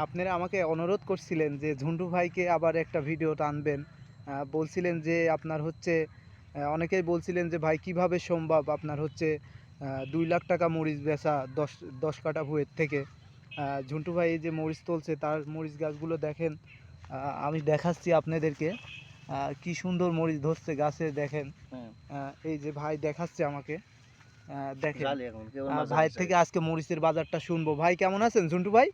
আপনারা আমাকে অনুরোধ করছিলেন যে ঝুন্টু ভাইকে আবার একটা ভিডিও টানবেন। বলছিলেন যে আপনার হচ্ছে অনেকেই বলছিলেন যে ভাই কিভাবে সম্ভব আপনার হচ্ছে 2 লাখ টাকা মরিচ বেচা 10 কাঠা ভুঁইয়ের থেকে। ঝুন্টু ভাই এই যে মরিচ তুলছে তার মরিচ গাছগুলো দেখেন। আমি দেখাচ্ছি আপনাদেরকে কি সুন্দর মরিচ ধরছে গাছে দেখেন। এই যে ভাই দেখাচ্ছে আমাকে দেখেন। ভাইয়ের থেকে আজকে মরিচের বাজারটা শুনবো। ভাই কেমন আছেন ঝুন্টু ভাই?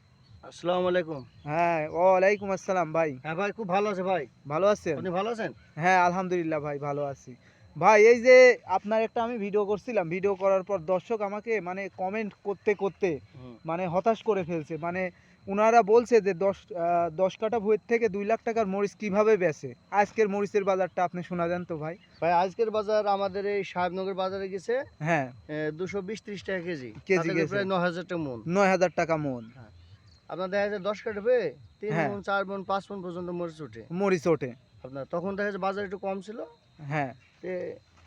আসসালামু আলাইকুম। হ্যাঁ, ওয়ালাইকুম আসসালাম ভাই। হ্যাঁ ভাই, খুব ভালো আছে ভাই। ভালো আছেন? আপনি ভালো আছেন? হ্যাঁ, আলহামদুলিল্লাহ ভাই ভালো আছি। ভাই এই যে আপনার একটা আমি ভিডিও করছিলাম, ভিডিও করার পর দর্শক আমাকে মানে কমেন্ট করতে মানে হতাশ করে ফেলছে। মানে উনারা বলছে যে 10 কাঠা ভুঁইয়ের থেকে 2 লাখ টাকার মরিচ কিভাবে বেচে? আজকের মরিচের বাজারটা আপনি শোনা দেন তো ভাই। ভাই আজকের বাজার আমাদের এই সাহেবনগর বাজারে গেছে হ্যাঁ, 220-30 টাকা কেজি। কেজি তাতে গেছে প্রায় 9,000 টাকা মন। 9,000 টাকা মন। হ্যাঁ। আপনার দেখা যায় 10 কাঠা হয়ে 3 হ্যাঁ, মন, 4 মন, 5 মন পর্যন্ত মরিচ ওঠে। মরিচ ওঠে। আপনার তখন দেখা যায় বাজার একটু কম ছিল। হ্যাঁ, তে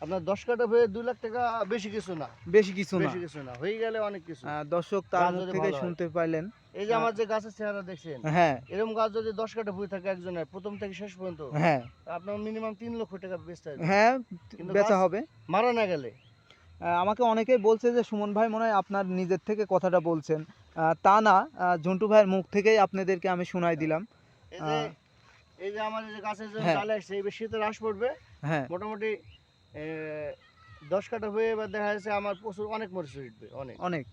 আপনার 10 কাঠা হয়ে 2 লাখ টাকা বেশি কিছু না। বেশি কিছু না। বেশি কিছু না। হয়ে গেলে অনেক কিছু। দর্শক তার গাছ মুখ যদি থেকে ভালো হয়। শুনতে পাইলেন। এই যে আমার যে গাছের চেহারা দেখছেন, হ্যাঁ, এরকম গাছ যদি 10 কাঠা ভুঁই থাকে একজনের প্রথম থেকে শেষ পর্যন্ত, হ্যাঁ, আপনার মিনিমাম 3 লক্ষ টাকা বেচতে হবে। হ্যাঁ, কিন্তু বেচা গাছ হবে। মারা না গেলে। আমাকে অনেকেই বলছে যে সুমন ভাই মনে হয় আপনার নিজের থেকে কথাটা বলছেন। তা না, ঝন্টু ভাইয়ের মুখ থেকেই আপনাদেরকে আমি শোনাই দিলাম। এই যে আহ, এই যে আমার যে গাছের যে হ্যাঁ, চালে আসছে, এই শীতের হ্রাস পড়বে হ্যাঁ, মোটামুটি 10 কাঠা হয়ে এবার দেখা যাচ্ছে আমার প্রচুর অনেক মরিচ উঠবে, অনেক অনেক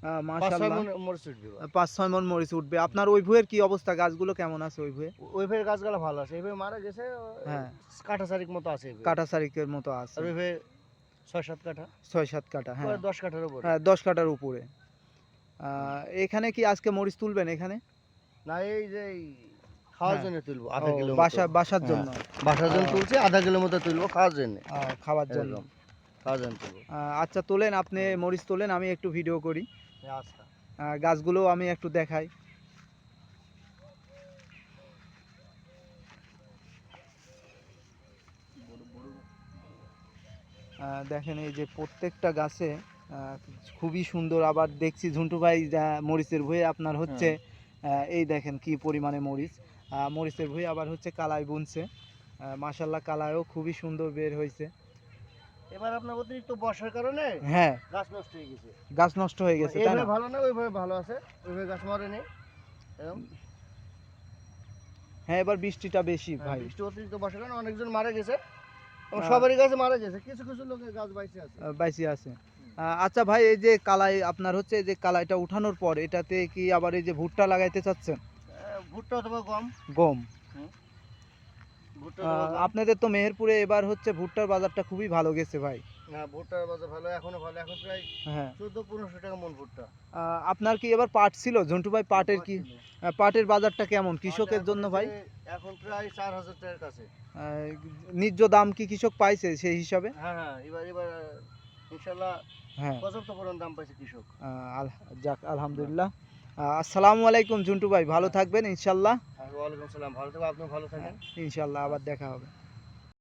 5-6 মাশাআল্লাহ। মন মরিচ উঠবে এবার। 5-6 মন মরিচ উঠবে। আপনার ওই ভুঁইয়ের কি অবস্থা? গাছগুলো কেমন আছে ওই ভুঁয়ে? ওই ভাবে গাছগুলো ভালো আছে, এইভাবে মারা গেছে হ্যাঁ, কাঠা চারিক মতো আছে এইভাবে। কাটা সারিকের মতো আছে। আর ওইভাবে 6-7 কাঠা, 6-7 কাটা, হ্যাঁ, 10 কাঠার উপরে। হ্যাঁ, 10 কাটার উপরে। এখানে কি আজকে মরিচ তুলবেন এখানে? না এই যে খাওয়ার হ্যাঁ, জন্য তুলবো ও, আধা কিলো বাসার জন্য। বাসার জন্য আহ, তুলছি, আধা কিলো মতো তুলবো খাওয়ার জন্য। খাওয়ার জন্য। এরকম খাওয়ার জন্য তুলবো। আচ্ছা তোলেন, আপনি মরিচ তোলেন, আমি একটু ভিডিও করি। আচ্ছা। গাছগুলো আমি একটু দেখাই। দেখেন এই যে প্রত্যেকটা গাছে খুবই সুন্দর। আবার দেখছি ঝুন্টু ভাই মরিচের ভুঁয়ে আপনার হচ্ছে এই দেখেন কি পরিমাণে মরিচ। মরিচের ভুঁয়ে আবার হচ্ছে কালাই বুনছে। মাশাল্লাহ কালাইও খুবই সুন্দর বের হয়েছে। এবার আপনার অতিরিক্ত বর্ষার কারণে হ্যাঁ, গাছ নষ্ট হয়ে গেছে। গাছ নষ্ট হয়ে গেছে তাই এইভাবে না? ভালো না, ওইভাবে ভালো আছে, ওইভাবে গাছ মরেনি। এরকম হ্যাঁ, এবার বৃষ্টিটা বেশি ভাই। বৃষ্টি অতিরিক্ত বর্ষার কারণে অনেকজন মারা গেছে এবং আহ, সবারই গাছে মারা গেছে, কিছু কিছু লোকের গাছ বাইসে আছে। বাইসি আছে। আচ্ছা ভাই, এই যে কালাই আপনার হচ্ছে এই যে কালাইটা উঠানোর পর এটাতে কি আবার এই যে ভুট্টা লাগাইতে চাচ্ছেন? ভুট্টা অথবা গম। গম। হুম, ভুট্টা অথবা গম। আপনাদের তো মেহেরপুরে এবার হচ্ছে ভুট্টার বাজারটা খুবই ভালো গেছে ভাই। না, ভুট্টার বাজার ভালো, এখনো ভালো, এখন প্রায় হ্যাঁ, 1400-1500 টাকা মন ভুট্টা। আপনার কি এবার পাট ছিল ঝন্টু ভাই? পাটের কি পাটের বাজারটা কেমন কৃষকের জন্য ভাই? এখন প্রায় 4000 টাকার কাছে। আহ, ন্যায্য দাম কি কৃষক পাইছে সেই হিসাবে? হ্যাঁ হ্যাঁ, এবার এবার ইনশাল্লাহ হ্যাঁ, পর্যাপ্ত পরিমাণ দাম পাইছে কৃষক। যাক আলহামদুলিল্লাহ। আসসালামু আলাইকুম ঝন্টু ভাই, ভালো থাকবেন ইনশাল্লাহ। ওয়ালাইকুম সালাম, ভালো থাকবেন, আপনিও ভালো থাকেন। ইনশাল্লাহ আবার দেখা হবে।